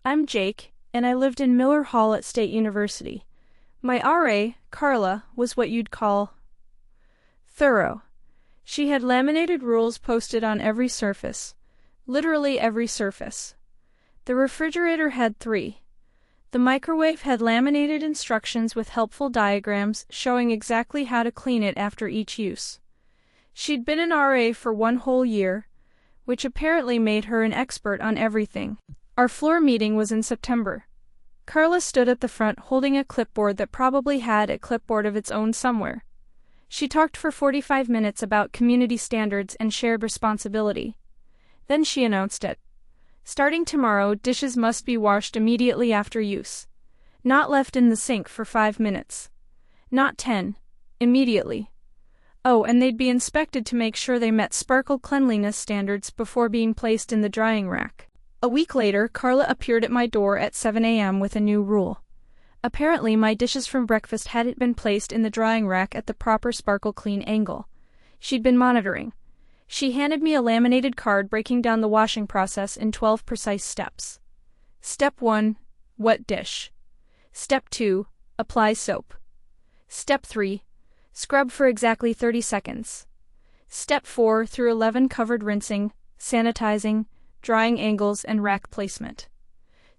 I'm Jake, and I lived in Miller Hall at State University. My RA, Carla, was what you'd call thorough. She had laminated rules posted on every surface. Literally every surface. The refrigerator had 3. The microwave had laminated instructions with helpful diagrams showing exactly how to clean it after each use. She'd been an RA for 1 whole year, which apparently made her an expert on everything. Our floor meeting was in September. Carla stood at the front holding a clipboard that probably had a clipboard of its own somewhere. She talked for 45 minutes about community standards and shared responsibility. Then she announced it. Starting tomorrow, dishes must be washed immediately after use. Not left in the sink for 5 minutes. Not 10. Immediately. Oh, and they'd be inspected to make sure they met sparkle cleanliness standards before being placed in the drying rack. A week later, Carla appeared at my door at 7 a.m. with a new rule. Apparently, my dishes from breakfast hadn't been placed in the drying rack at the proper sparkle clean angle. She'd been monitoring. She handed me a laminated card breaking down the washing process in 12 precise steps. Step 1. Wet dish. Step 2. Apply soap. Step 3. Scrub for exactly 30 seconds. Step 4. Through 11 covered rinsing, sanitizing, drying angles and rack placement.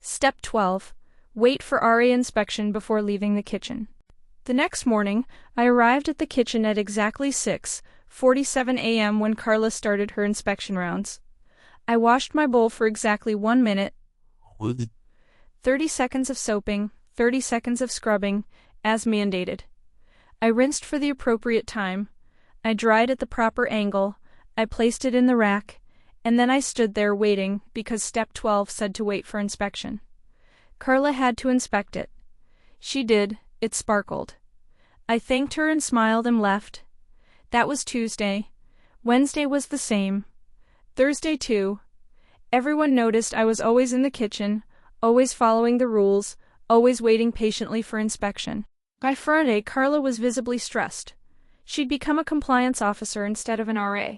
Step 12. Wait for RA inspection before leaving the kitchen. The next morning, I arrived at the kitchen at exactly 6:47 a.m. when Carla started her inspection rounds. I washed my bowl for exactly 1 minute. 30 seconds of soaping, 30 seconds of scrubbing, as mandated. I rinsed for the appropriate time. I dried at the proper angle. I placed it in the rack. And then I stood there waiting because step 12 said to wait for inspection. Carla had to inspect it. She did. It sparkled. I thanked her and smiled and left. That was Tuesday. Wednesday was the same. Thursday too. Everyone noticed I was always in the kitchen, always following the rules, always waiting patiently for inspection. By Friday, Carla was visibly stressed. She'd become a compliance officer instead of an RA.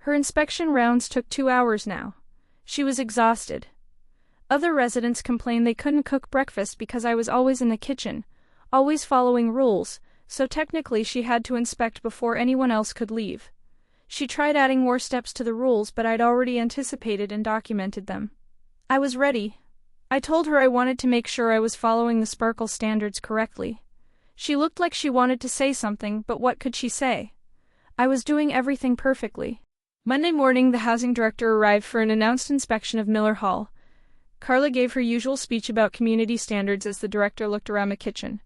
Her inspection rounds took 2 hours now. She was exhausted. Other residents complained they couldn't cook breakfast because I was always in the kitchen, always following rules, so technically she had to inspect before anyone else could leave. She tried adding more steps to the rules, but I'd already anticipated and documented them. I was ready. I told her I wanted to make sure I was following the sparkle standards correctly. She looked like she wanted to say something, but what could she say? I was doing everything perfectly. Monday morning, the housing director arrived for an announced inspection of Miller Hall. Carla gave her usual speech about community standards as the director looked around the kitchen.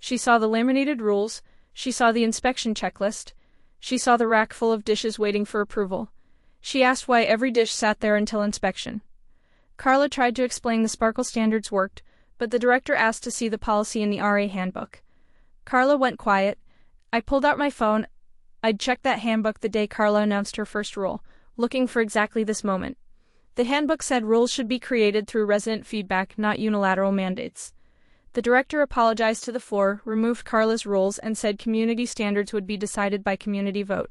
She saw the laminated rules, she saw the inspection checklist, she saw the rack full of dishes waiting for approval. She asked why every dish sat there until inspection. Carla tried to explain the sparkle standards worked, but the director asked to see the policy in the RA handbook. Carla went quiet. I pulled out my phone. I'd checked that handbook the day Carla announced her first rule, looking for exactly this moment. The handbook said rules should be created through resident feedback, not unilateral mandates. The director apologized to the floor, removed Carla's rules, and said community standards would be decided by community vote.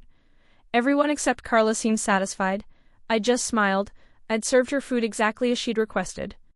Everyone except Carla seemed satisfied. I just smiled. I'd served her food exactly as she'd requested.